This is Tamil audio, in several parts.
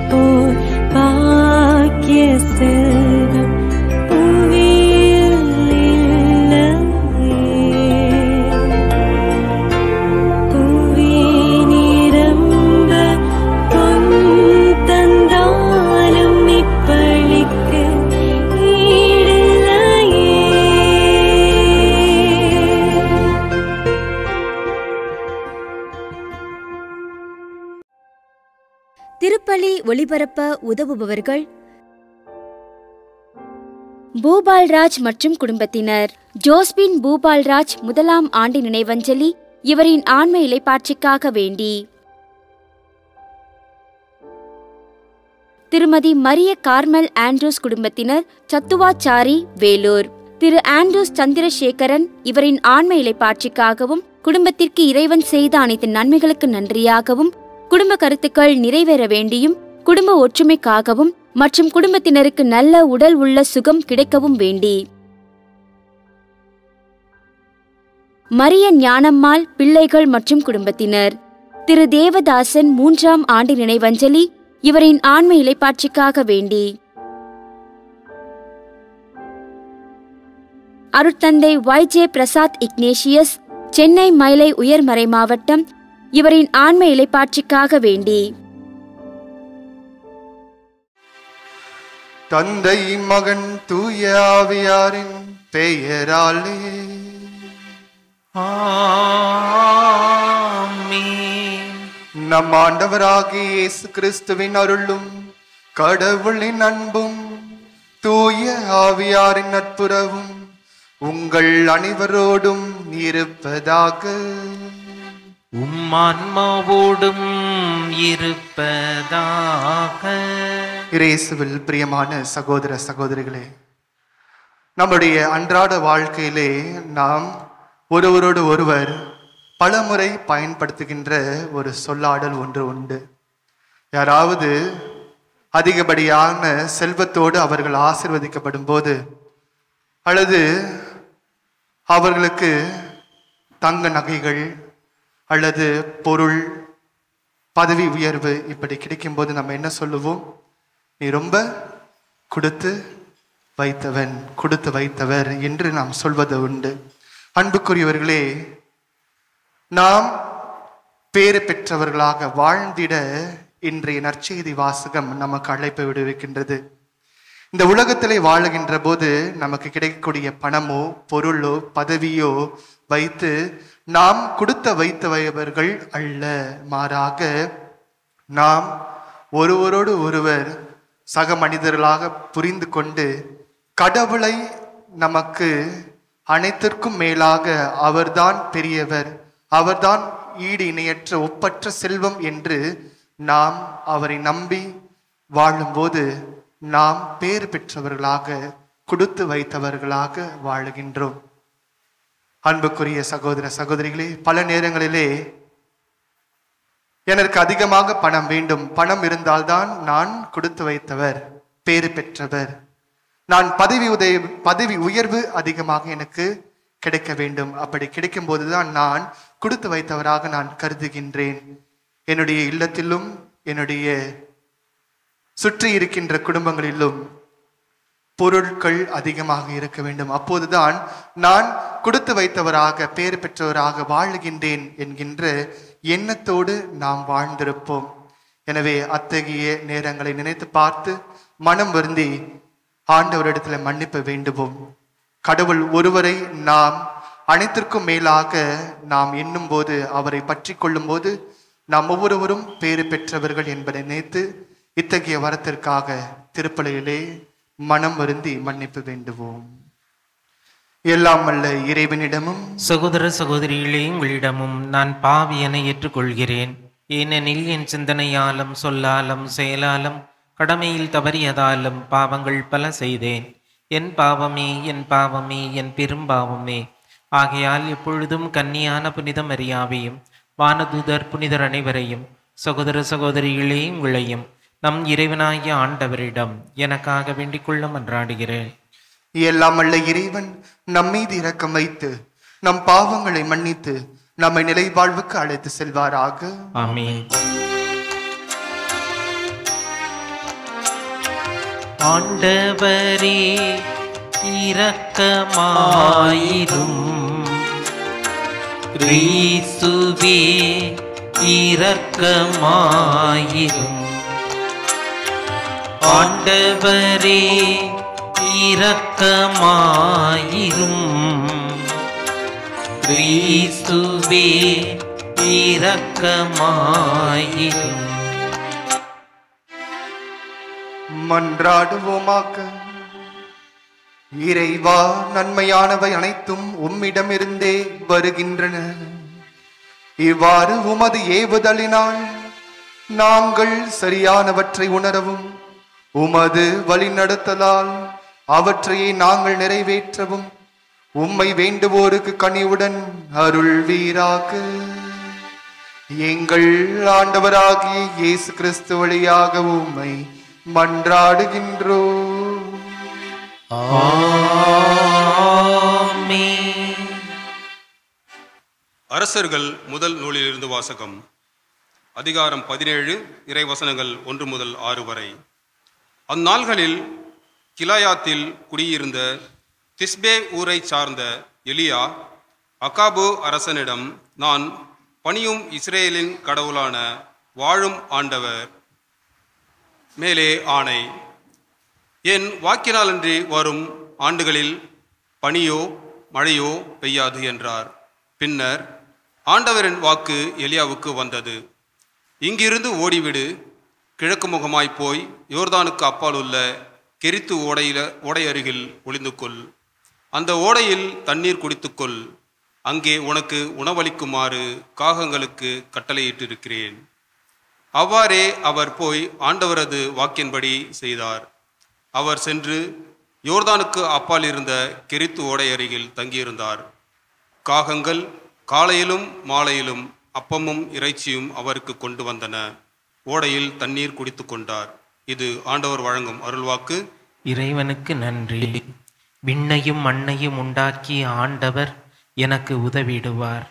போல் பாக்கிய செல்வம் புவியில் இல்லையே. புவி நிரம்ப பொன் தந்தாலும் இப்பளிக்கு ஈடில்லையே. திருப்பலி ஒளிபரப்ப உதவுபவர்கள் பூபால்ராஜ் மற்றும் குடும்பத்தினர். ஜோஸ்பின் பூபால்ராஜ் 1ஆம் ஆண்டு நினைவஞ்சலி இவரின் ஆன்ம இளைப்பாட்சிக்காக வேண்டி. திருமதி மரிய கார்மல் ஆண்ட்ரூஸ் குடும்பத்தினர், சத்துவாச்சாரி, வேலூர். திரு ஆண்ட்ரூஸ் சந்திரசேகரன் இவரின் ஆன்ம இளைப்பாட்சிக்காகவும் குடும்பத்திற்கு இறைவன் செய்த அனைத்து நன்மைகளுக்கு நன்றியாகவும் குடும்ப கருத்துக்கள் நிறைவேற வேண்டியும் குடும்ப ஒற்றுமைக்காகவும் மற்றும் குடும்பத்தினருக்கு நல்ல உடல் உள்ள சுகம் கிடைக்கவும் வேண்டி. மரிய ஞானம்மாள் பிள்ளைகள் மற்றும் குடும்பத்தினர். திரு தேவதாசன் 3ஆம் ஆண்டு நினைவஞ்சலி இவரின் ஆன்ம இளைப்பாட்சிக்காக வேண்டி. அருட்தந்தை YJ பிரசாத் இக்னேஷியஸ், சென்னை மயிலை உயர்மறை மாவட்டம், இவரின் ஆன்ம இளைப்பாட்சிக்காக வேண்டி. தந்தை மகன் தூய ஆவியாரின் பெயராலே ஆமென். நம் ஆண்டவராகிய இயேசு கிறிஸ்துவின் அருளும் கடவுளின் அன்பும் தூய ஆவியாரின் நட்புறவும் உங்கள் அனைவரோடும் இருப்பதாக. உம்மான்மாவோடும் இருப்பதாக. இயேசுவில் பிரியமான சகோதர சகோதரிகளே, நம்முடைய அன்றாட வாழ்க்கையிலே நாம் ஒருவரோடு ஒருவர் பலமுறை பயன்படுத்துகின்ற ஒரு சொல்லாடல் ஒன்று உண்டு. யாராவது அதிகப்படியான செல்வத்தோடு அவர்கள் ஆசீர்வதிக்கப்படும் போது, அல்லது அவர்களுக்கு தங்க நகைகள் அல்லது பொருள், பதவி உயர்வு இப்படி கிடைக்கும் போது நம்ம என்ன சொல்லுவோம்? நீ ரொம்ப கொடுத்து வைத்தவர் என்று நாம் சொல்வது உண்டு. அன்புக்குரியவர்களே, நாம் பேறு பெற்றவர்களாக வாழ்ந்திட இன்றைய நற்செய்தி வாசகம் நமக்கு அழைப்பு விடுவிக்கின்றது. இந்த உலகத்திலே வாழுகின்ற போது நமக்கு கிடைக்கக்கூடிய பணமோ பொருளோ பதவியோ வைத்து நாம் கொடுத்த வைத்தவர்கள் அல்ல, மாறாக நாம் ஒருவரோடு ஒருவர் சக மனிதர்களாக புரிந்து கொண்டு கடவுளை நமக்கு அனைத்திற்கும் மேலாக அவர்தான் பெரியவர், அவர்தான் ஈடு இணையற்ற ஒப்பற்ற செல்வம் என்று நாம் அவரை நம்பி வாழும்போது நாம் பேறு பெற்றவர்களாக கொடுத்து வைத்தவர்களாக வாழுகின்றோம். அன்புக்குரிய சகோதர சகோதரிகளே, பல நேரங்களிலே எனக்கு அதிகமாக பணம் வேண்டும், பணம் இருந்தால்தான் நான் கொடுத்து வைத்தவர், பேறு பெற்றவர், நான் பதவி உயர்வு அதிகமாக எனக்கு கிடைக்க வேண்டும், அப்படி கிடைக்கும் போதுதான் நான் கொடுத்து வைத்தவராக நான் கருதுகின்றேன். என்னுடைய இல்லத்திலும் என்னுடைய சுற்றி இருக்கின்ற குடும்பங்களிலும் பொருட்கள் அதிகமாக இருக்க வேண்டும், அப்போதுதான் நான் கொடுத்து வைத்தவராக பேறு பெற்றவராக வாழுகின்றேன் என்கின்ற எண்ணத்தோடு நாம் வாழ்ந்திருப்போம். எனவே அத்தகைய நேரங்களை நினைத்து பார்த்து மனம் வருந்தி ஆண்டவரிடத்தில் மன்னிப்பு வேண்டுவோம். கடவுள் ஒருவரை நாம் அனைத்திற்கும் மேலாக நாம் எண்ணும் போது, அவரை பற்றி கொள்ளும் போது நாம் ஒவ்வொருவரும் பேறு பெற்றவர்கள் என்பதை நினைத்து இத்தகைய வரத்திற்காக திருப்பலியிலே மனம் வருந்தி மன்னிப்பு வேண்டுவோம். எல்லாம் வல்ல இறைவனிடமும் சகோதர சகோதரிகளே, உங்களிடமும் நான் பாவியனை ஏற்றுக்கொள்கிறேன். ஏனெனில் என் சிந்தனையாலும் சொல்லாலும் செயலாலும் கடமையில் தவறியதாலும் பாவங்கள் பல செய்தேன். என் பாவமே என் பாவமே என் பெரும் பாவமே. ஆகையால் எப்பொழுதும் கன்னியான புனித மரியாவையும் வானதூதர் புனிதர் அனைவரையும் சகோதர சகோதரிகளே உங்களையும் நம் இறைவனாகிய ஆண்டவரிடம் எனக்காக வேண்டிக் கொள்ள மன்றாடுகிறேன். எல்லாம் வல்ல இறைவன் நம்மீது இரக்கம் வைத்து நம் பாவங்களை மன்னித்து நம்மை நிலை வாழ்வுக்கு அழைத்து செல்வாராக. ஆமென். ஆண்டவரே இரக்கமாயிரும். கிறிஸ்துவே இரக்கமாயிரும். ஆண்டவரே இரக்கமாயிரும். கிறிஸ்துவே இரக்கமாயிரும். மன்றாடுவோமாக. இறைவா, நன்மையானவை அனைத்தும் உம்மிடமிருந்தே வருகின்றன. இவ்வாறு உமது ஏவுதலினால் நாங்கள் சரியானவற்றை உணரவும் உமது வழிநடத்தலால் அவற்றையே நாங்கள் நிறைவேற்றவும் உம்மை வேண்டுவோருக்கு கனிவுடன் அருள்வீராக. எங்கள் ஆண்டவராகிய இயேசு கிறிஸ்து வழியாக உம்மை மன்றாடுகின்றோம். ஆமென். அரசர்கள் முதல் நூலிலிருந்து வாசகம். அதிகாரம் 17, இறைவசனங்கள் 1 முதல் 6 வரை. அந்நாள்களில் கிலாயாத்தில் குடியிருந்த திஸ்பே ஊரை சார்ந்த எலியா அகாபு அரசனிடம், நான் பணியும் இஸ்ரேலின் கடவுளான வாழும் ஆண்டவர் மேலே ஆணை, என் வாக்கினாலன்றி வரும் ஆண்டுகளில் பனியோ மழையோ பெய்யாது என்றார். பின்னர் ஆண்டவரின் வாக்கு எலியாவுக்கு வந்தது. இங்கிருந்து ஓடிவிடு, கிழக்கு முகமாய் போய் யோர்தானுக்கு அப்பால் உள்ள கெரித்து ஓடை அருகில் ஒளிந்து கொள். அந்த ஓடையில் தண்ணீர் குடித்துக்கொள். அங்கே உனக்கு உணவளிக்குமாறு காகங்களுக்கு கட்டளையிட்டிருக்கிறேன். அவ்வாறே அவர் போய் ஆண்டவரது வாக்கின்படி செய்தார். அவர் சென்று யோர்தானுக்கு அப்பால் இருந்த கெரித்து ஓடை அருகில் தங்கியிருந்தார். காகங்கள் காலையிலும் மாலையிலும் அப்பமும் இறைச்சியும் அவருக்கு கொண்டு வந்தன. ஓடையில் தண்ணீர் குடித்து கொண்டார். இது ஆண்டவர் வழங்கும் அருள்வாக்கு. இறைவனுக்கு நன்றி. விண்ணையும் மண்ணையும் உண்டாக்கிய ஆண்டவர் எனக்கு உதவிடுவார்.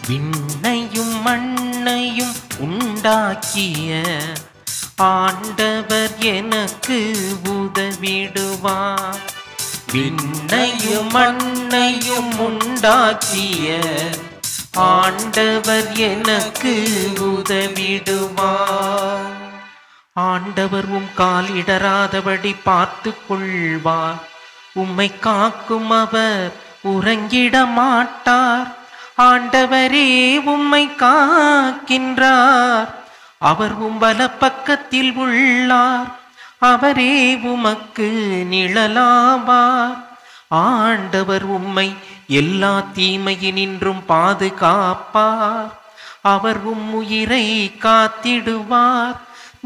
விண்ணையும் மண்ணையும் உண்டாக்கிய ஆண்டவர் எனக்கு உதவிடுவார். விண்ணையும் மண்ணையும் உண்டாக்கிய ஆண்டவர் எனக்கு உதவிடுவார். ஆண்டவர் உம் காலிடராதபடி பார்த்து கொள்வார். உம்மை காக்கும் அவர் உறங்கிட மாட்டார். ஆண்டவரே உம்மை காக்கின்றார். அவர் உம் வலப்பக்கத்தில் உள்ளார். அவரே உமக்கு நிழலாவார். ஆண்டவர் உம்மை எல்லா தீமையினின்றும் பாதுகாப்பார். அவர் உம் உயிரை காத்திடுவார்.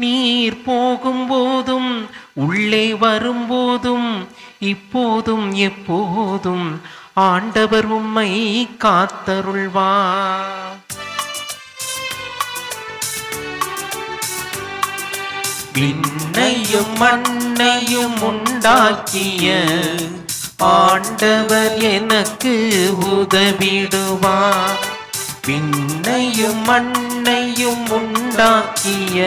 நீர் போகும்போதும் உள்ளே வரும்போதும் இப்போதும் எப்போதும் ஆண்டவர் உம்மை காத்தருள்வார். விண்ணையும் மண்ணையும் உண்டாக்கிய ஆண்டவர் எனக்கு உதவிடுவார். விண்ணையும் மண்ணையும் உண்டாக்கிய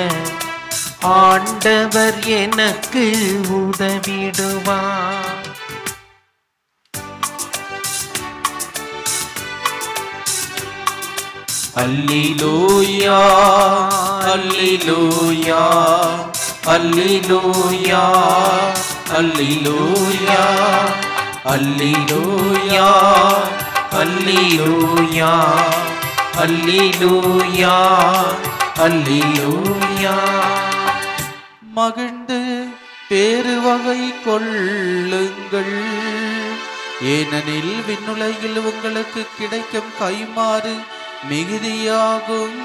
ஆண்டவர் எனக்கு உதவிடுவார். அல்லேலூயா அல்லேலூயா அல்லேலூயா அல்லேலூயா அல்லேலூயா அல்லேலூயா அல்லேலூயா அல்லேலூயா. மகிழ்ந்து பேருவகை கொள்ளுங்கள், ஏனெனில் விண்ணுலகில் உங்களுக்கு கிடைக்கும் கைமாறு மிகுதியாகும்.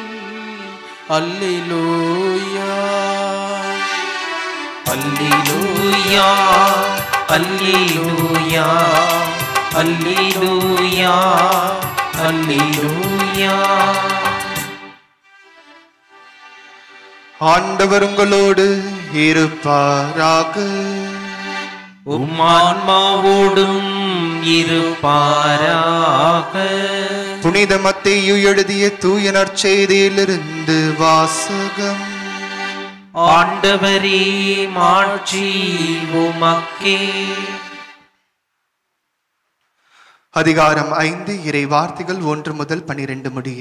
அல்லேலூயா அல்லேலூயா அல்லேலூயா அல்லேலூயா அல்லேலூயா. ஆண்டவர் உங்களோடு இருப்பாராக. உம் ஆன்மாவோடும் இருப்பாராக. புனித மத்தேயு எழுதிய தூய நற்செய்தியிலிருந்து வாசகம். ஆண்டவரே மாட்சி உமக்கே. அதிகாரம் 5 இறை வார்த்தைகள் 1 முதல் 12 முடிய.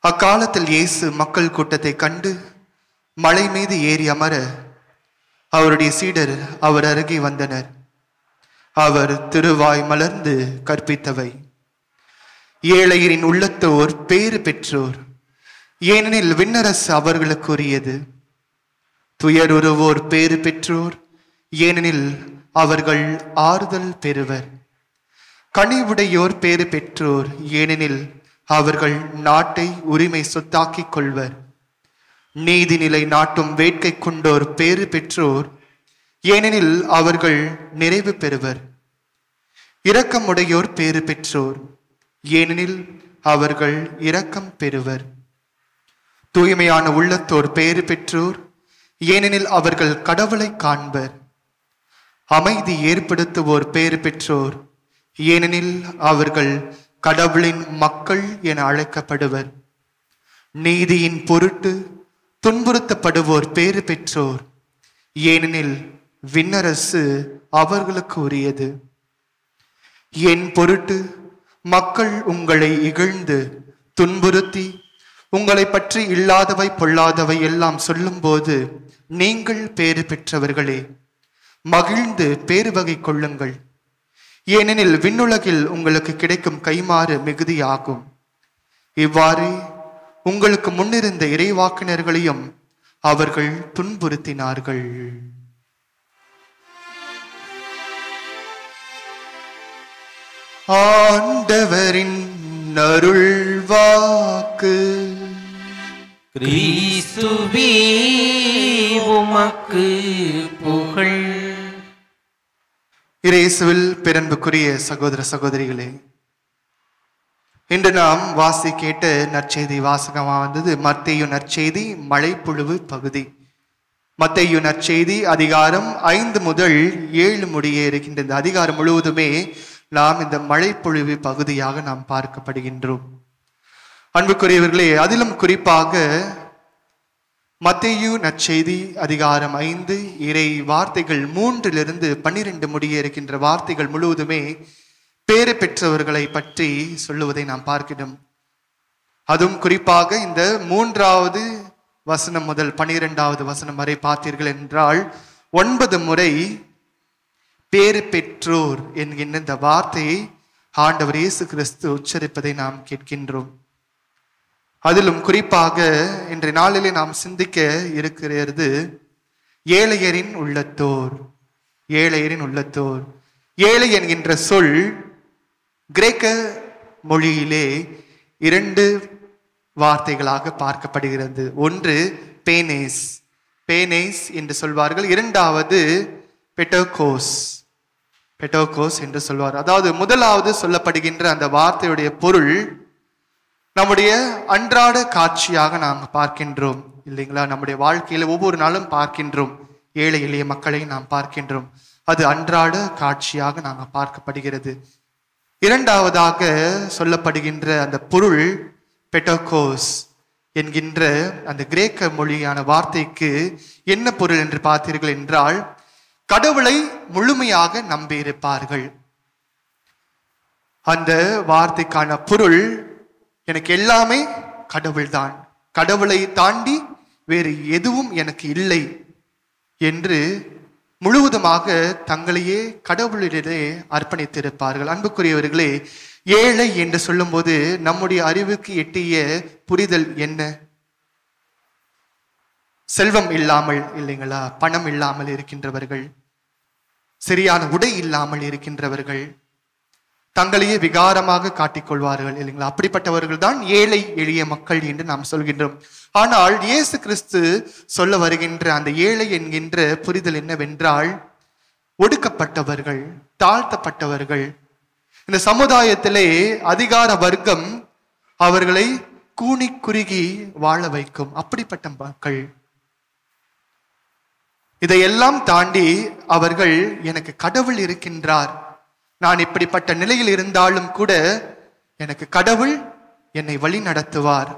அக்காலத்தில் இயேசு மக்கள் கூட்டத்தை கண்டு மலை மீது ஏறி அமர அவருடைய சீடர் அவர் அருகே வந்தனர். அவர் திருவாய் மலர்ந்து கற்பித்தவை: ஏழையரின் உள்ளத்தோர் பேறு பெற்றோர், ஏனெனில் விண்ணரசு அவர்களுக்கு உரியது. துயருருவோர் பேறு பெற்றோர், ஏனெனில் அவர்கள் ஆறுதல் பெறுவர். கனிவுடையோர் பேறு பெற்றோர், ஏனெனில் அவர்கள் நாட்டை உரிமை சொத்தாக்கிக் கொள்வர். நீதிநிலை நாட்டும் வேட்கை கொண்டோர் பேறு பெற்றோர், ஏனெனில் அவர்கள் நிறைவு பெறுவர். இரக்கமுடையோர் பேறு பெற்றோர், ஏனெனில் அவர்கள் இரக்கம் பெறுவர். தூய்மையான உள்ளத்தோர் பேறு பெற்றோர், ஏனெனில் அவர்கள் கடவுளை காண்பர். அமைதி ஏற்படுத்துவோர் பேறு பெற்றோர், ஏனெனில் அவர்கள் கடவுளின் மக்கள் என அழைக்கப்படுவர். நீதியின் பொருட்டு துன்புறுத்தப்படுவோர் பேறு பெற்றோர், ஏனெனில் விண்ணரசு அவர்களுக்கு உரியது. என் பொருட்டு மக்கள் உங்களை இகழ்ந்து துன்புறுத்தி உங்களை பற்றி இல்லாதவை பொல்லாதவை எல்லாம் சொல்லும்போது நீங்கள் பேறு பெற்றவர்களே, மகிழ்ந்து பேறு வகை கொள்ளுங்கள். ஏனெனில் விண்ணுலகில் உங்களுக்கு கிடைக்கும் கைமாறு மிகுதியாகும். இவ்வாறு உங்களுக்கு முன்னிருந்த இறைவாக்கினர்களையும் அவர்கள் துன்புறுத்தினார்கள். ஆண்டவரின் அருள்வாக்கு. கிறிஸ்துவே உமக்கு புகழ். இயேசுவில் பெரன்புக்குரிய சகோதர சகோதரிகளே, இன்று நாம் வாசி கேட்ட நற்செய்தி வாசகமாக வந்தது மத்தேயு நற்செய்தி மழைப்பொழிவு பகுதி. மத்தேயு நற்செய்தி அதிகாரம் 5 முதல் 7 முடிய இருக்கின்ற இந்த அதிகாரம் முழுவதுமே நாம் இந்த மழைப்பொழிவு பகுதியாக நாம் பார்க்கப்படுகின்றோம். அன்புக்குரியவர்களே, அதிலும் குறிப்பாக மத்தேயு நற்செய்தி அதிகாரம் 5 இறை வார்த்தைகள் 3 12 முடிய இருக்கின்ற வார்த்தைகள் முழுவதுமே பேறு பெற்றவர்களை பற்றி சொல்லுவதை நாம் பார்க்கிறோம். அதுவும் குறிப்பாக இந்த 3வது வசனம் முதல் 12வது வசனம் வரை பார்த்தீர்கள் என்றால் 9 முறை பேறு பெற்றோர் என்கின்ற இந்த வார்த்தையை ஆண்டவர் இயேசு கிறிஸ்து உச்சரிப்பதை நாம் கேட்கின்றோம். அதிலும் குறிப்பாக இன்றைய நாளிலே நாம் சிந்திக்க இருக்கிறது ஏழையரின் உள்ளத்தோர். ஏழையரின் உள்ளத்தோர். ஏழை என்கின்ற சொல் கிரேக்க மொழியிலே 2 வார்த்தைகளாக பார்க்கப்படுகிறது. ஒன்று பேனேஸ், பேனேஸ் என்று சொல்வார்கள். இரண்டாவது பெட்டோகோஸ், பெட்டோகோஸ் என்று சொல்வார். அதாவது முதலாவது சொல்லப்படுகின்ற அந்த வார்த்தையுடைய பொருள் நம்முடைய அன்றாட காட்சியாக நாம் பார்க்கின்றோம் இல்லைங்களா? நம்முடைய வாழ்க்கையில ஒவ்வொரு நாளும் பார்க்கின்றோம். ஏழை எளிய மக்களை நாம் பார்க்கின்றோம். அது அன்றாட காட்சியாக நாம் பார்க்கப்படுகிறது. இரண்டாவதாக சொல்லப்படுகின்ற அந்த பொருள் பெட்டோகோஸ் என்கின்ற அந்த கிரேக்க மொழியான வார்த்தைக்கு என்ன பொருள் என்று பார்த்தீர்கள் என்றால் கடவுளை முழுமையாக நம்பியிருப்பார்கள். அந்த வார்த்தைக்கான பொருள் எனக்கு எல்லாமே கடவுள்தான், கடவுளை தாண்டி வேறு எதுவும் எனக்கு இல்லை என்று முழுவதுமாக தங்களையே கடவுளிடையே அர்ப்பணித்திருப்பார்கள். அன்புக்குரியவர்களே, ஏழை என்று சொல்லும்போது நம்முடைய அறிவுக்கு எட்டிய புரிதல் என்ன? செல்வம் இல்லாமல் இல்லைங்களா, பணம் இல்லாமல் இருக்கின்றவர்கள், சரியான உடை இல்லாமல் இருக்கின்றவர்கள், தங்களையே விகாரமாக காட்டிக்கொள்வார்கள் இல்லைங்களா? அப்படிப்பட்டவர்கள் தான் ஏழை எளிய மக்கள் என்று நாம் சொல்கின்றோம். ஆனால் இயேசு கிறிஸ்து சொல்ல வருகின்ற அந்த ஏழை என்கின்ற புரிதல் என்னவென்றால் ஒடுக்கப்பட்டவர்கள், தாழ்த்தப்பட்டவர்கள். இந்த சமுதாயத்திலே அதிகார வர்க்கம் அவர்களை கூனி குறுகி வாழ வைக்கும் அப்படிப்பட்ட மக்கள். இதையெல்லாம் தாண்டி அவர்கள் எனக்கு கடவுள் இருக்கின்றார், நான் இப்படிப்பட்ட நிலையில் இருந்தாலும் கூட எனக்கு கடவுள் என்னை வழி நடத்துவார்,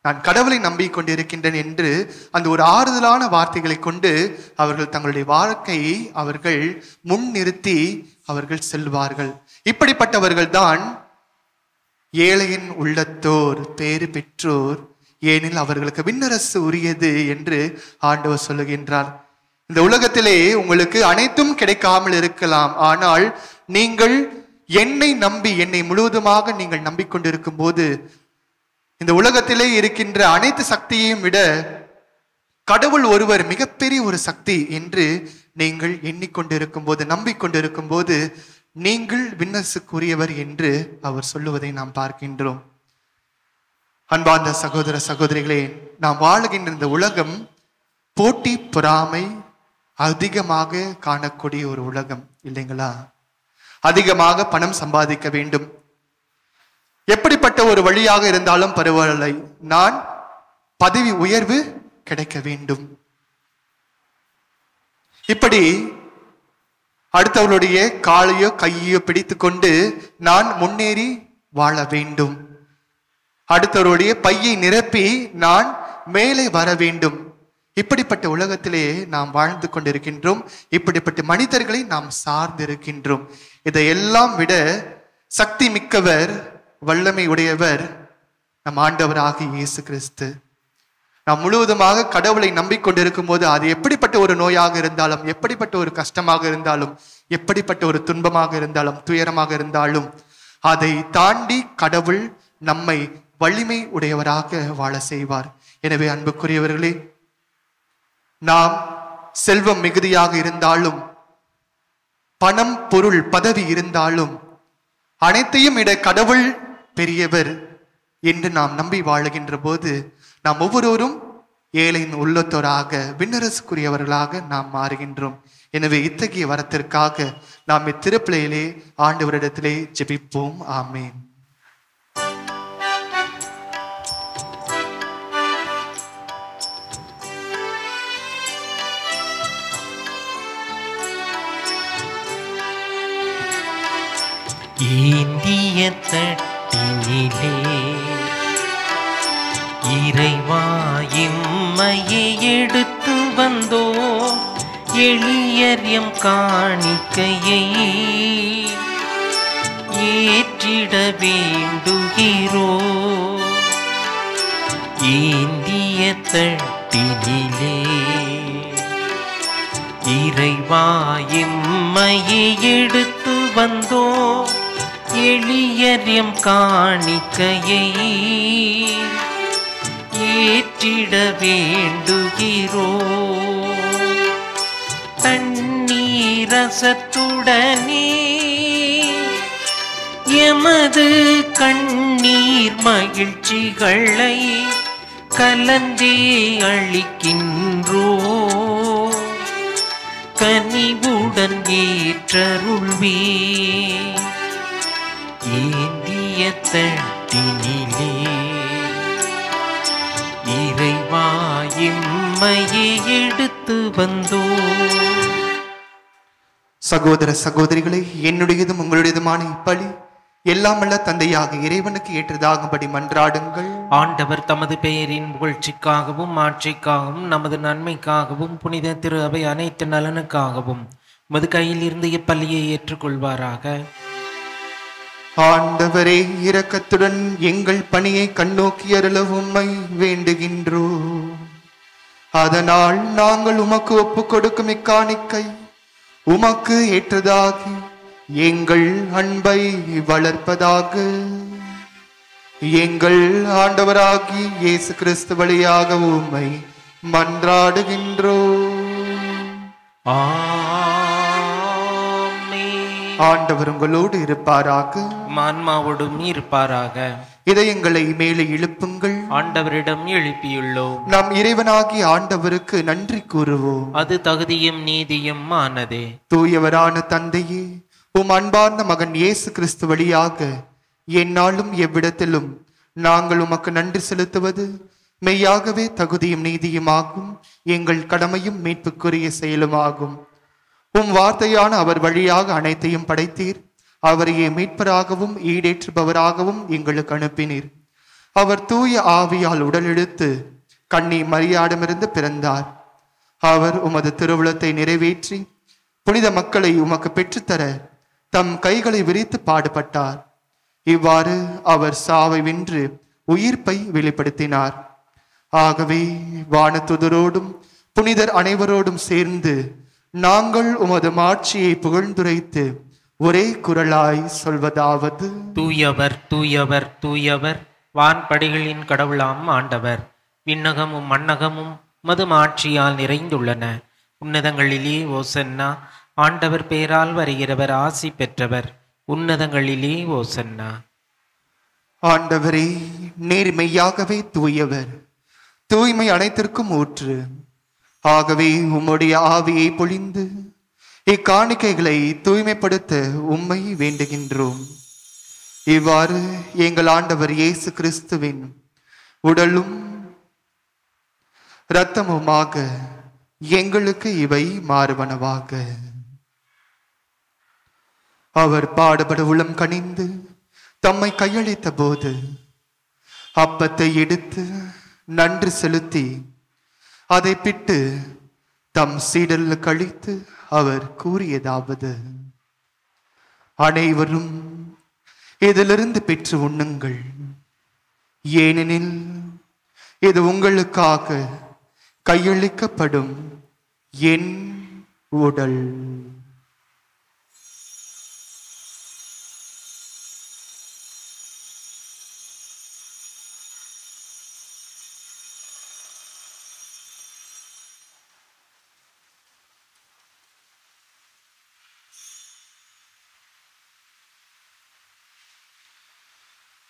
நான் கடவுளை நம்பிக்கொண்டிருக்கின்றேன் என்று அந்த ஒரு ஆறுதலான வார்த்தைகளை கொண்டு அவர்கள் தங்களுடைய வாழ்க்கையை அவர்கள் முன்னிறுத்தி அவர்கள் செல்வார்கள். இப்படிப்பட்டவர்கள் தான் ஏழையின் உள்ளத்தோர், பேறு பெற்றோர், ஏனில் அவர்களுக்கு விண்ணரசு உரியது என்று ஆண்டவர் சொல்லுகின்றார். இந்த உலகத்திலே உங்களுக்கு அனைத்தும் கிடைக்காமல் இருக்கலாம், ஆனால் நீங்கள் என்னை நம்பி, என்னை முழுவதுமாக நீங்கள் நம்பிக்கொண்டிருக்கும் போது இந்த உலகத்திலே இருக்கின்ற அனைத்து சக்தியையும் விட கடவுள் ஒருவர் மிகப்பெரிய ஒரு சக்தி என்று நீங்கள் எண்ணிக்கொண்டிருக்கும் போது, நம்பிக்கொண்டிருக்கும் போது நீங்கள் விண்ணரசுக்குரியவர் என்று அவர் சொல்லுவதை நாம் பார்க்கின்றோம். அன்பார்ந்த சகோதர சகோதரிகளே, நாம் வாழுகின்ற இந்த உலகம் போட்டி பொறாமை அதிகமாக காணக்கூடிய ஒரு உலகம் இல்லைங்களா? அதிகமாக பணம் சம்பாதிக்க வேண்டும், எப்படிப்பட்ட ஒரு வழியாக இருந்தாலும் பரவாயில்லை, நான் பதவி உயர்வு கிடைக்க வேண்டும், இப்படி அடுத்தவர்களுடைய காலையோ கையோ பிடித்து கொண்டு நான் முன்னேறி வாழ வேண்டும், அடுத்தவருடைய பையை நிரப்பி நான் மேலே வர வேண்டும். இப்படிப்பட்ட உலகத்திலே நாம் வாழ்ந்து கொண்டிருக்கின்றோம். இப்படிப்பட்ட மனிதர்களை நாம் சார்ந்திருக்கின்றோம். இதையெல்லாம் விட சக்தி மிக்கவர், வல்லமை உடையவர் நம் ஆண்டவராகிய இயேசு கிறிஸ்து. நாம் முழுவதுமாக கடவுளை நம்பிக்கொண்டிருக்கும் போது அது எப்படிப்பட்ட ஒரு நோயாக இருந்தாலும், எப்படிப்பட்ட ஒரு கஷ்டமாக இருந்தாலும், எப்படிப்பட்ட ஒரு துன்பமாக இருந்தாலும், துயரமாக இருந்தாலும் அதை தாண்டி கடவுள் நம்மை வலிமை உடையவராக வாழ செய்வார். எனவே அன்புக்குரியவர்களே, நாம் செல்வம் மிகுதியாக இருந்தாலும், பணம் பொருள் பதவி இருந்தாலும், அனைத்தையும் விட கடவுள் பெரியவர் என்று நாம் நம்பி வாழுகின்ற போது நாம் ஒவ்வொருவரும் ஏழையின் உள்ளத்தோராக, விண்ணரசுக்குரியவர்களாக நாம் மாறுகின்றோம். எனவே இத்தகைய வரத்திற்காக நாம் இத்திருப்பிலையிலே ஆண்டவரிடத்திலே ஜெபிப்போம். ஆமேன். ஏந்திய தட்டினிலே இறைவா இம்மையை எடுத்து வந்தோ, எளியர் எம் காணிக்கையை ஏற்றிட வேண்டுகிறோ. ஏந்திய தட்டினிலே இறைவா இம்மையை எடுத்து வந்தோ, எளியர் எம் காணிக்கையை ஏற்றிட வேண்டுகிறோ. தண்ணீரசத்துடனே எமது கண்ணீர் மகிழ்ச்சிகளை கலந்தே அளிக்கின்றோ. கனிவுடன் ஏற்றருள்வே. ஏந்திய தட்டினிலே இறைவா இம்மையை எடுத்து வந்தோ. சகோதர சகோதரிகளே, என்னுடையதும் உங்களுடையதுமான இப்பலி எல்லாம் அல்ல தந்தையாக இறைவனுக்கு ஏற்றதாகும்படி மன்றாடுங்கள். ஆண்டவர் தமது பெயரின் புகழ்ச்சிக்காகவும் ஆட்சிக்காகவும் நமது நன்மைக்காகவும் புனித திரு அவை அனைத்து நலனுக்காகவும் மது கையில் இருந்து இப்பள்ளியை ஏற்றுக்கொள்வாராக. ஆண்டவரே, இரக்கத்துடன் எங்கள் பணியை கண்ணோக்கி அருள உம்மை வேண்டுகின்றோம். அதனால் நாங்கள் உமக்கு ஒப்புக் கொடுக்கும் இக்காணிக்கை உமக்கு ஏற்றதாகி எங்கள் அன்பை வளர்ப்பதாக. எங்கள் ஆண்டவராகி இயேசு கிறிஸ்து வழியாக உம்மை மன்றாடுகின்றோம். ஆண்டவர் உங்களோடு இருப்பாராக, ஆன்மாவோடும் இருப்பாராக. இதயங்களை மேலே எழுப்புங்கள். ஆண்டவரிடம் எழுப்பியுள்ளோம். நாம் இறைவனாகி ஆண்டவருக்கு நன்றி கூறுவோம். அது தகுதியும் நீதியும் ஆனதே. தூயவரான தந்தையே, உம் அன்பார்ந்த மகன் இயேசு கிறிஸ்து வழியாக எந்நாளும் எவ்விடத்திலும் நாங்கள் உமக்கு நன்றி செலுத்துவது மெய்யாகவே தகுதியும் நீதியுமாகும், எங்கள் கடமையும் மீட்புக்குரிய செயலுமாகும். உம் வார்த்தையான அவர் வழியாக அனைத்தையும் படைத்தீர். அவரையே மீட்பராகவும் ஈடேற்றுபவராகவும் எங்களுக்கு அனுப்பினீர். அவர் தூய ஆவியால் உடலெடுத்து கன்னி மரியாடமிருந்து பிறந்தார். அவர் உமது திருவுளத்தை நிறைவேற்றி புனித மக்களை உமக்கு பெற்றுத்தர தம் கைகளை விரித்து பாடுபட்டார். இவ்வாறு அவர் சாவை வென்று உயிர்ப்பை வெளிப்படுத்தினார். ஆகவே வானதுதரோடும் புனிதர் அனைவரோடும் சேர்ந்து நாங்கள் உமது மாட்சியை புகழ்ந்துரைத்து ஒரே குரலாய் சொல்வதாவது: தூயவர் தூயவர் தூயவர், வான்படைகளின் கடவுளாம் ஆண்டவர். விண்ணகமும் மண்ணகமும் மது மாட்சியால் நிறைந்துள்ளன. உன்னதங்களிலே ஓசன்னா. ஆண்டவர் பேரால் வருகிறவர் ஆசி பெற்றவர். உன்னதங்களிலே ஓசன்னா. ஆண்டவரே, நீர் மெய்யாகவே தூயவர், தூய்மை அனைத்திற்கும் ஊற்று. ஆகவே உம்முடைய ஆவியை பொழிந்து இக்காணிக்கைகளை தூய்மைப்படுத்த உம்மை வேண்டுகின்றோம். இவ்வாறு எங்கள் ஆண்டவர் இயேசு கிறிஸ்துவின் உடலும் இரத்தமுமாக எங்களுக்கு இவை மாறுவனவாக. அவர் பாடுபட உளம் கனிந்து தம்மை கையளித்த போது அப்பத்தை எடுத்து நன்றி செலுத்தி அதை பிட்டு தம் சீடரில் கழித்து அவர் கூறியதாவது: அனைவரும் இதிலிருந்து பெற்று உண்ணுங்கள், ஏனெனில் இது உங்களுக்காக கையளிக்கப்படும் என் உடல்.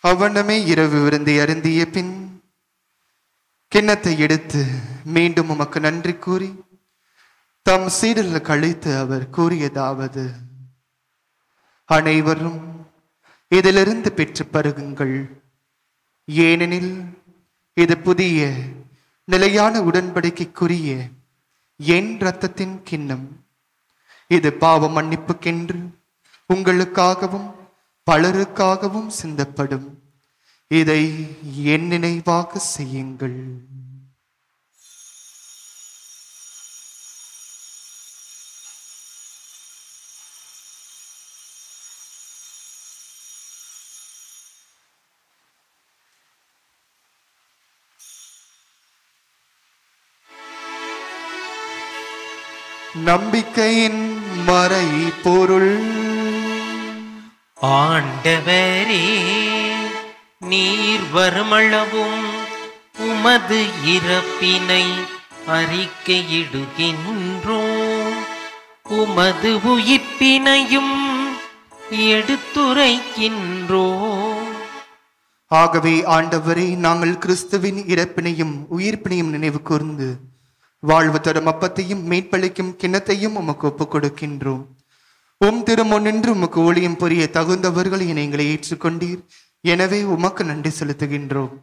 அவ்வண்ணமே இரவு விருந்தை அருந்திய பின் கிண்ணத்தை எடுத்து மீண்டும் உமக்கு நன்றி கூறி தம் சீடரில் கழித்து அவர் கூறியதாவது: அனைவரும் இதிலிருந்து பெற்று பருகுங்கள், ஏனெனில் இது புதிய நிலையான உடன்படிக்கைக்குரிய என் இரத்தத்தின் கிண்ணம். இது பாவ மன்னிப்புக்கென்று உங்களுக்காகவும் பலருக்காகவும் சிந்தப்படும். இதை என் நினைவாக செய்யுங்கள். நம்பிக்கையின் மறை பொருள். ஆண்டவரே, நீர் வருமளவும் உமது இறப்பினை அறிக்கையிடுகின்றோம், உமது உயிர்ப்பினையும் எடுத்துரைக்கின்றோம். ஆகவே ஆண்டவரே, நாங்கள் கிறிஸ்துவின் இறப்பினையும் உயிர்ப்பினையும் நினைவு கூர்ந்து வாழ்வு தரும் அப்பத்தையும் மீட்பளிக்கும் கிண்ணத்தையும் உமக்கு ஒப்புக் கொடுக்கின்றோம். உம் திருமுன்னின்று உமக்கு ஊழியம் புரிய தகுந்தவர்கள் என எங்களை ஏற்றுக்கொண்டீர். எனவே உமக்கு நன்றி செலுத்துகின்றோம்.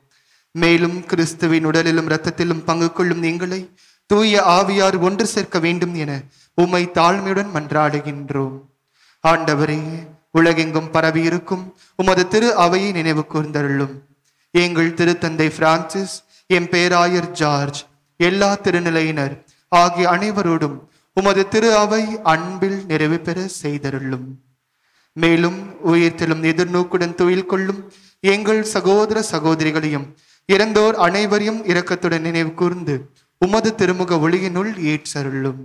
மேலும் கிறிஸ்துவின் உடலிலும் இரத்தத்திலும் பங்கு கொள்ளும் எங்களை தூய ஆவியார் ஒன்று சேர்க்க வேண்டும் என உம்மை தாழ்மையுடன் மன்றாடுகின்றோம். ஆண்டவரே, உலகெங்கும் பரவி இருக்கும் உமது திரு அவையை நினைவு கூர்ந்தருளும். எங்கள் திருத்தந்தை பிரான்சிஸ், எம் பேராயர் ஜார்ஜ், எல்லா திருநிலையினர் ஆகிய அனைவரோடும் உமது திரு அவை அன்பில் நிறைவு பெற செய்தருளும். மேலும் உயிர்த்தெழும் எதிர்நோக்குடன் துயில் கொள்ளும் எங்கள் சகோதர சகோதரிகளையும் இறந்தோர் அனைவரையும் இரக்கத்துடன் நினைவு கூர்ந்து உமது திருமுக ஒளியினுள் ஏற்றருளும்.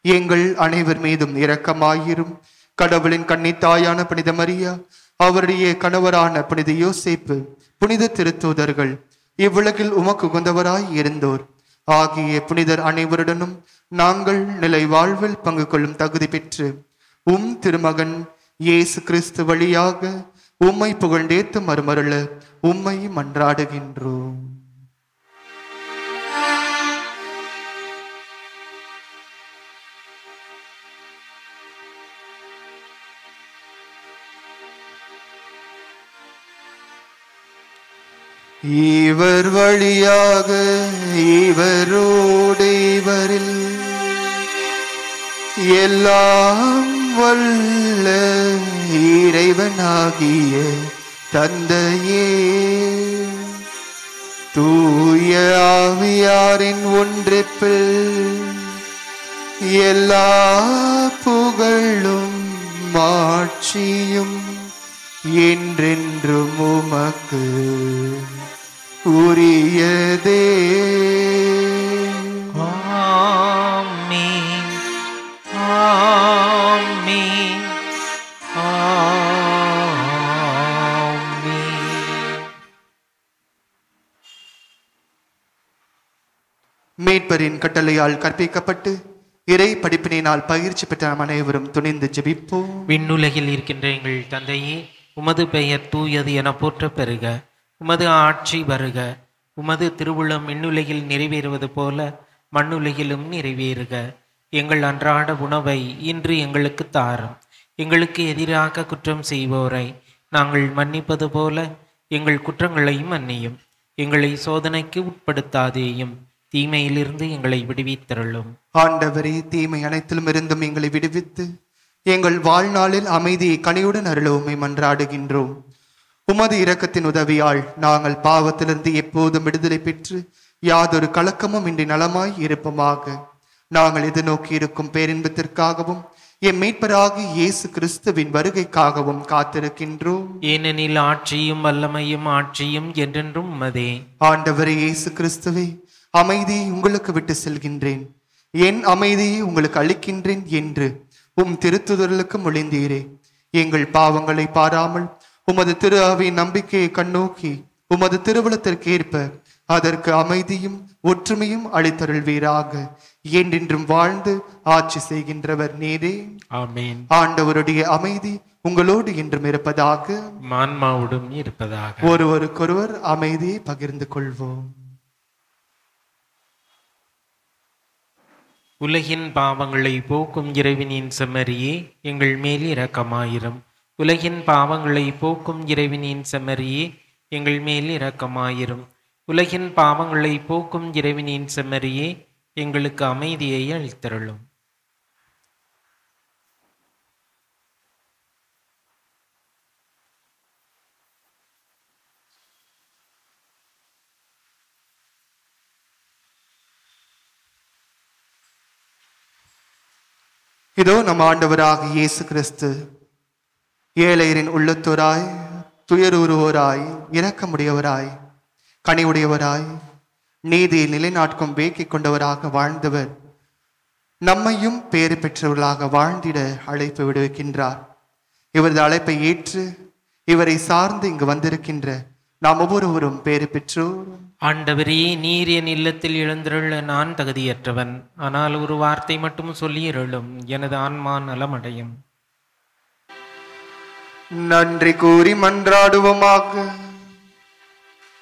எங்கள் அனைவர் மீதும் இரக்கமாயிரும். கடவுளின் கன்னித்தாயான புனித மரியா, அவருடைய கணவரான புனித யோசேப்பு, புனித திருத்தூதர்கள், இவ்வுலகில் உமக்கு உகந்தவராய் இருந்தோர் ஆகிய புனிதர் அனைவருடனும் நாங்கள் நிலை வாழ்வில் பங்கு கொள்ளும் தகுதி பெற்று உம் திருமகன் இயேசு கிறிஸ்து வழியாக உம்மை புகழ்ந்தேத்து மறுமருள உம்மை மன்றாடுகின்றோம். இவர் வழியாக இவரோடு இவரில் எல்லாம் வல்ல ஆவியாகிய தந்தையே, தூய ஆவியாரின் ஒன்றிப்பில் எல்லா புகழும் மாட்சியும் என்றென்றும் உமக்கு உரியதே. ஆமென். ஆமென். ஆமென். மீட்பரின் கட்டளையால் கற்பிக்கப்பட்டு இறை படிப்பினால் பயிற்சி பெற்ற நாம் அனைவரும் துணிந்து ஜெபிப்போம். விண்ணுலகில் இருக்கின்ற எங்கள் தந்தையே, உமது பெயர் தூயது என போற்ற பெறுக. உமது ஆட்சி வருக. உமது திருவுளம் விண்ணுலகில் நிறைவேறுவது போல மண்ணுலகிலும் நிறைவேறுக. எங்கள் அன்றாட உணவை இன்று எங்களுக்கு தாரும். எங்களுக்கு எதிராக குற்றம் செய்வோரை நாங்கள் மன்னிப்பது போல எங்கள் குற்றங்களை மன்னியும். எங்களை சோதனைக்கு உட்படுத்தாதேயும், தீமையிலிருந்து எங்களை விடுவித்தருளும். ஆண்டவரே, தீமை அனைத்திலும் இருந்தும் எங்களை விடுவித்து எங்கள் வாழ்நாளில் அமைதியை கனியுடன் அருளவுமை மன்றாடுகின்றோம். உமது இரக்கத்தின் உதவியால் நாங்கள் பாவத்திலிருந்து எப்போதும் விடுதலை பெற்று யாதொரு கலக்கமும் இன்றி நலமாய் இருப்போமாக. நாங்கள் எதிர்நோக்கி இருக்கும் பேரின்பத்திற்காகவும் எம் மீட்பராகிய இயேசு கிறிஸ்துவின் வருகைக்காகவும் காத்திருக்கின்றோம். ஏனெனில் ஆட்சியும் வல்லமையும் ஆட்சியும் என்றென்றும் உமதே. ஆண்டவரே இயேசு கிறிஸ்துவே, அமைதியை உங்களுக்கு விட்டு செல்கின்றேன், என் அமைதியை உங்களுக்கு அளிக்கின்றேன் என்று உம் திருத்துதலுக்கு மொழிந்தீரே. எங்கள் பாவங்களை பாராமல் உமது திரு ஆவியின் நம்பிக்கையை கண்ணோக்கி உமது திருவுளத்திற்கு ஏற்ப அதற்கு அமைதியும் ஒற்றுமையும் அளித்தருள்வீராக. என்றென்றும் வாழ்ந்து ஆட்சி செய்கின்றவர் நீரே. ஆமென். ஆண்டவருடைய அமைதி உங்களோடு என்றும் இருப்பதாக, ஆன்மாவுடன் இருப்பதாக. ஒருவருக்கொருவர் அமைதியை பகிர்ந்து கொள்வோம். உலகின் பாவங்களை போக்கும் இறைவனின் செம்மறியே, எங்கள் மேல் இரக்கமாயிரும். உலகின் பாவங்களை போக்கும் இறைவனின் செம்மறியே, எங்கள் மேல் இரக்கமாயிரும். உலகின் பாவங்களை போக்கும் இறைவனின் செம்மறியே, எங்களுக்கு அமைதியை அளித்தருளும். இதோ நம் ஆண்டவராக இயேசு கிறிஸ்து ஏழையரின் உள்ளத்தோராய், துயருவோராய், இரக்கமுடையவராய், கனிவுடையவராய், நீதியை நிலைநாட்டும் வேக்கிக் கொண்டவராக வாழ்ந்தவர் நம்மையும் பேறு பெற்றவர்களாக வாழ்ந்திட அழைப்பு விடுவிக்கின்றார். இவரது அழைப்பை ஏற்று இவரை சார்ந்து இங்கு வந்திருக்கின்ற நாம் ஒவ்வொருவரும் பேறு பெற்றோர். ஆண்டவரே, நீர் என் இல்லத்தில் எழுந்தருள நான் தகுதியற்றவன். ஆனால் ஒரு வார்த்தை மட்டும் சொல்லியருளும், எனது ஆன்மா நலமடையும். நன்றி கூறி மன்றாடுவோமாக.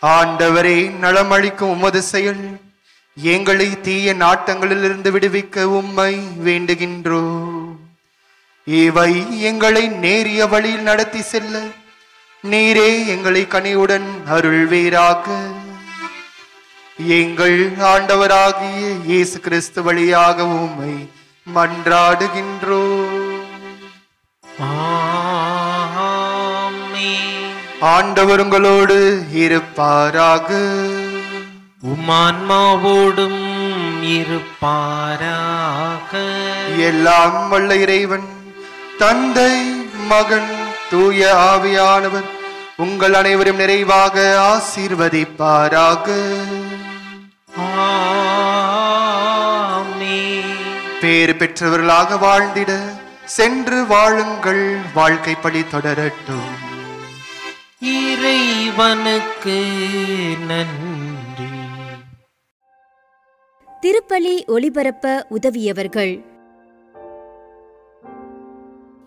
ஆண்டவரே, நலமளிக்கும் உமது செயல் எங்களை தீய நாட்டங்களிலிருந்து விடுவிக்க உம்மை வேண்டுகின்றோம். இவை எங்களை நேரிய வழியில் நடத்தி செல்ல நீரே எங்களை கனிவுடன் அருள்வீராக. எங்கள் ஆண்டவராகிய இயேசு கிறிஸ்து வழியாக உம்மை மன்றாடுகின்றோம். ஆமென். ஆண்டவர் உங்களோடு இருப்பாராக. உம்மான்மாவோடும் இருப்பாராக. எல்லாம் வல்ல இறைவன் தந்தை, மகன், தூய ஆவியானவர் உங்கள் அனைவரும் நிறைவாக ஆசீர்வதிப்பாராக. ஆமென். பேறு பெற்றவர்களாக வாழ்ந்திட சென்று வாழுங்கள். வாழ்க்கை படி தொடரட்டும். இறைவனுக்கு நன்றி. திருப்பலி ஒளிபரப்ப உதவியவர்கள்: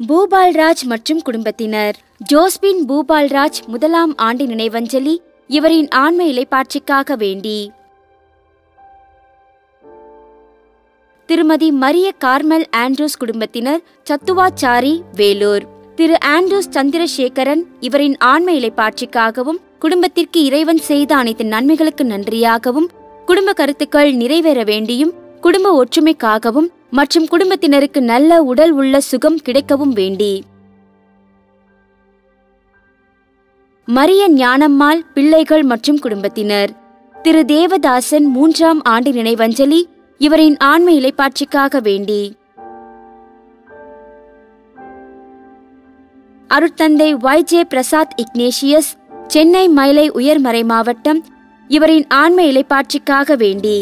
பூபால்ராஜ் மற்றும் குடும்பத்தினர். ஜோஸ்பின் பூபால்ராஜ் 1ஆம் ஆண்டு நினைவஞ்சலி இவரின் ஆன்ம இலைப்பாட்சிக்காக வேண்டி. திருமதி மரிய கார்மல் ஆண்ட்ரூஸ் குடும்பத்தினர், சத்துவாச்சாரி, வேலூர். திரு ஆண்ட்ரூஸ் சந்திரசேகரன் இவரின் ஆன்ம இலைப்பாட்சிக்காகவும் குடும்பத்திற்கு இறைவன் செய்த அனைத்து நன்மைகளுக்கு நன்றியாகவும், குடும்ப கருத்துக்கள் நிறைவேற வேண்டியும், குடும்ப ஒற்றுமைக்காகவும் மற்றும் குடும்பத்தினருக்கு நல்ல உடல் உள்ள சுகம் கிடைக்கவும் வேண்டி. மரிய ஞானம்மாள் பிள்ளைகள் மற்றும் குடும்பத்தினர். திரு தேவதாசன் 3ஆம் ஆண்டு நினைவஞ்சலி இவரின் ஆன்ம இலைப்பாட்சிக்காக வேண்டி. அருட்தந்தை YJ பிரசாத் இக்னேஷியஸ், சென்னை மயிலை உயர்மறை மாவட்டம், இவரின் ஆன்ம இலைப்பாட்சிக்காக வேண்டி.